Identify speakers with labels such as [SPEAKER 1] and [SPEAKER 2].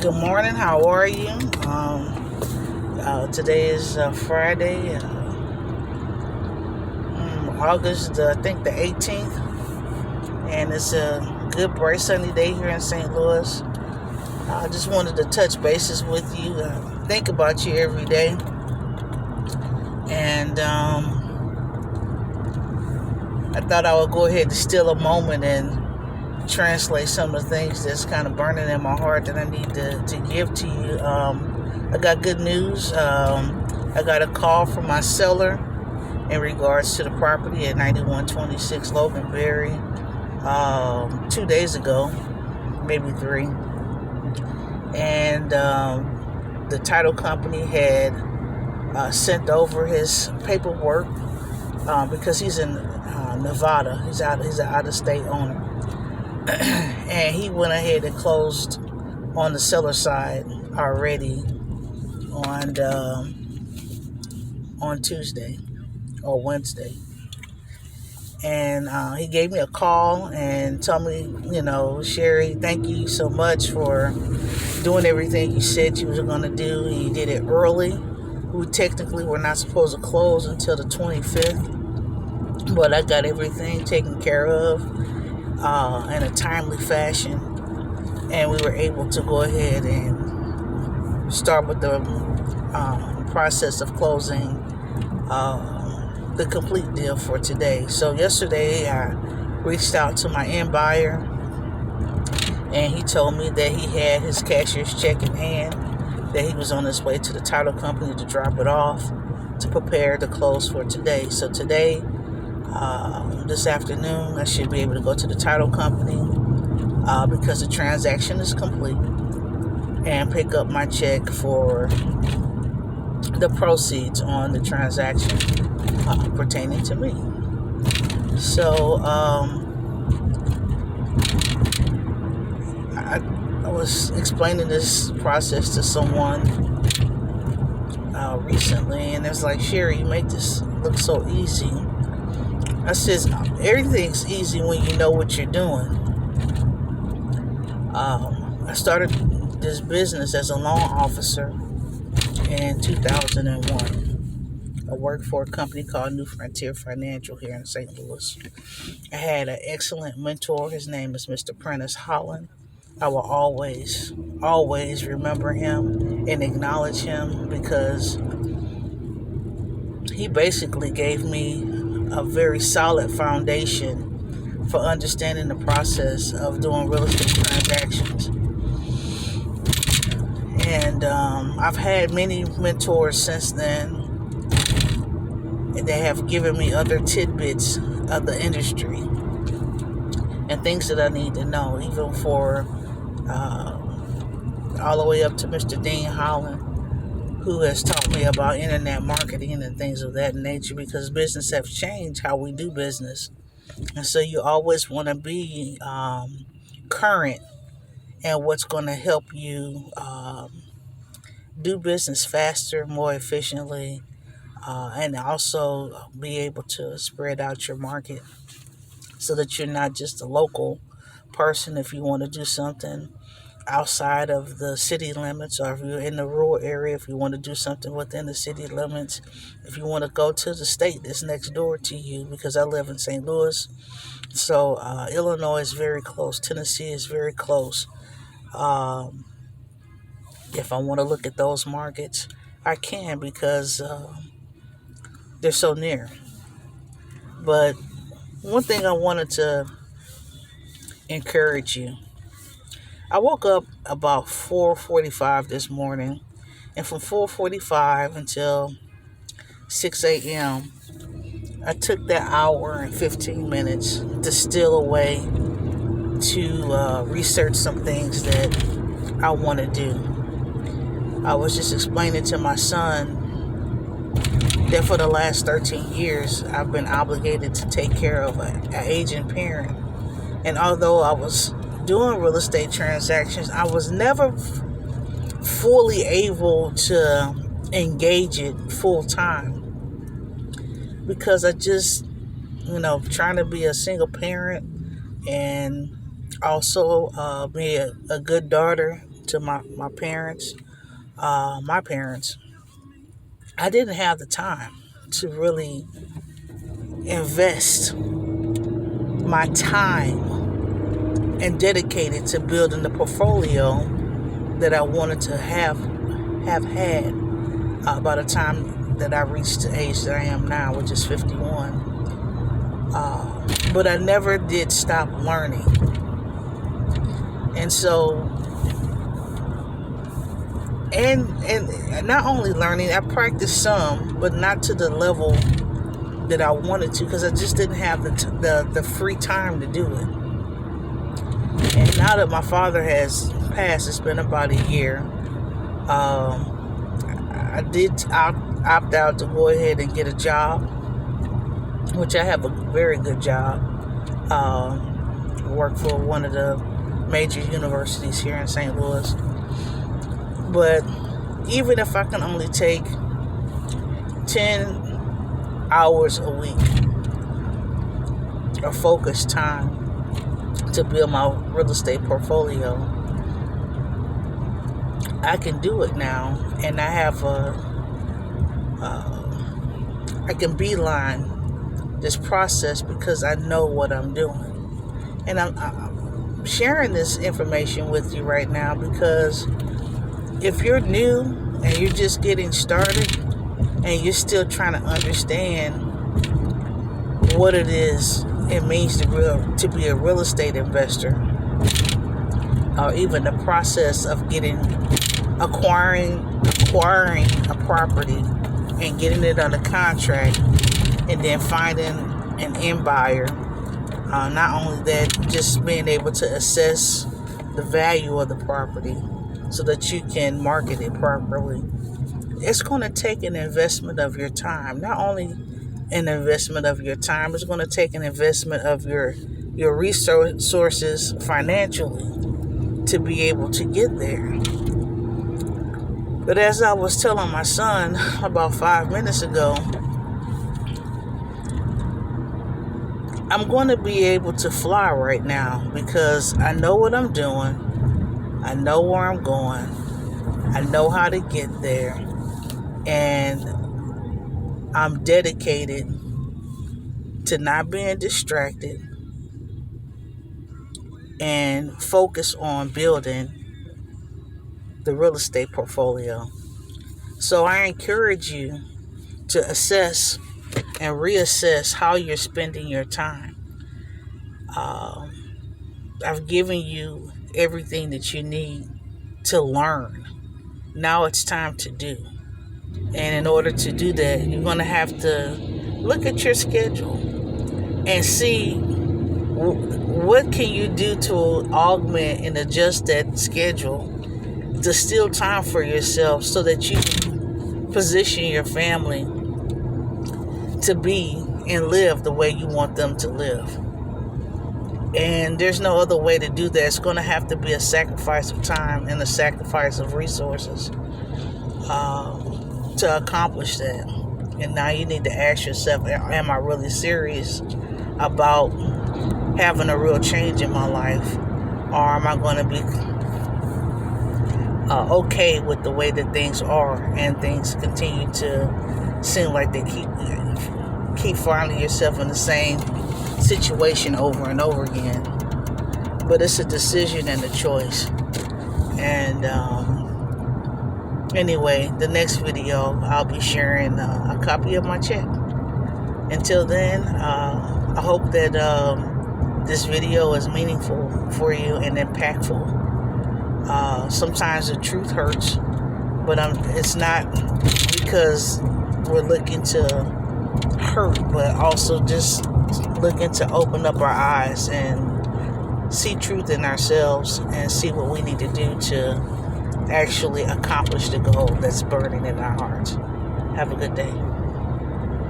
[SPEAKER 1] Good morning. How are you? Today is Friday, August, I think the 18th, and it's a good, bright, sunny day here in St. Louis. I just wanted to touch bases with you, think about you every day, and I thought I would go ahead and steal a moment and translate some of the things that's kind of burning in my heart that I need to give to you. I got good news. I got a call from my seller in regards to the property at 9126 Loganberry 2 days ago, maybe 3. And the title company had sent over his paperwork because he's in Nevada. He's an out-of-state owner. And he went ahead and closed on the seller side already on Tuesday or Wednesday. And he gave me a call and told me, Sherry, thank you so much for doing everything you said you were going to do. And you did it early. We technically were not supposed to close until the 25th, but I got everything taken care of in a timely fashion, and we were able to go ahead and start with the process of closing the complete deal for today. So yesterday I reached out to my end buyer, and he told me that he had his cashier's check in hand, that he was on his way to the title company to drop it off to prepare to close for today. So today, this afternoon, I should be able to go to the title company because the transaction is complete, and pick up my check for the proceeds on the transaction pertaining to me. So I was explaining this process to someone recently, and it's like, Sherry, you make this look so easy. I says, everything's easy when you know what you're doing. I started this business as a loan officer in 2001. I worked for a company called New Frontier Financial here in St. Louis. I had an excellent mentor. His name is Mr. Prentice Holland. I will always remember him and acknowledge him because he basically gave me a very solid foundation for understanding the process of doing real estate transactions. And I've had many mentors since then, and they have given me other tidbits of the industry and things that I need to know, even for all the way up to Mr. Dean Holland, who has taught me about internet marketing and things of that nature, because business have changed how we do business. And so you always want to be current in what's going to help you do business faster, more efficiently, and also be able to spread out your market so that you're not just a local person. If you want to do something outside of the city limits, or if you're in the rural area, if you want to do something within the city limits, if you want to go to the state that's next door to you, because I live in St. Louis, so Illinois is very close, Tennessee is very close. If I want to look at those markets, I can, because they're so near. But one thing I wanted to encourage you, I woke up about 4:45 this morning, and from 4:45 until 6 a.m., I took that hour and 15 minutes to steal away to research some things that I want to do. I was just explaining to my son that for the last 13 years, I've been obligated to take care of an aging parent. And although I was doing real estate transactions, I was never fully able to engage it full time, because I just, trying to be a single parent and also be a good daughter to my parents, my parents, I didn't have the time to really invest my time and dedicate it to building the portfolio that I wanted to have had by the time that I reached the age that I am now, which is 51. But I never did stop learning. And so, and not only learning, I practiced some, but not to the level that I wanted to, because I just didn't have the free time to do it. And now that my father has passed, it's been about a year. I did opt out to go ahead and get a job, which I have a very good job. Work for one of the major universities here in St. Louis. But even if I can only take 10 hours a week of focused time to build my real estate portfolio, I can do it now. And I have I can beeline this process because I know what I'm doing. And I'm sharing this information with you right now because if you're new and you're just getting started and you're still trying to understand what it is it means to be a real estate investor, or even the process of acquiring a property and getting it under contract, and then finding an end buyer. Not only that, just being able to assess the value of the property so that you can market it properly. It's going to take an investment of your time. Not only an investment of your time, it's going to take an investment of your resources financially to be able to get there. But as I was telling my son about 5 minutes ago, I'm going to be able to fly right now because I know what I'm doing. I know where I'm going. I know how to get there. And I'm dedicated to not being distracted and focus on building the real estate portfolio. So I encourage you to assess and reassess how you're spending your time. I've given you everything that you need to learn. Now it's time to do. And in order to do that, you're going to have to look at your schedule and see what can you do to augment and adjust that schedule to steal time for yourself so that you can position your family to be and live the way you want them to live. And there's no other way to do that. It's going to have to be a sacrifice of time and a sacrifice of resources to accomplish that. And now you need to ask yourself, am I really serious about having a real change in my life? Or am I going to be okay with the way that things are and things continue to seem like they keep finding yourself in the same situation over and over again? But it's a decision and a choice. And anyway, the next video I'll be sharing a copy of my check. Until then, I hope that this video is meaningful for you and impactful. Sometimes the truth hurts, but it's not because we're looking to hurt, but also just looking to open up our eyes and see truth in ourselves and see what we need to do to actually accomplish the goal that's burning in our hearts. Have a good day.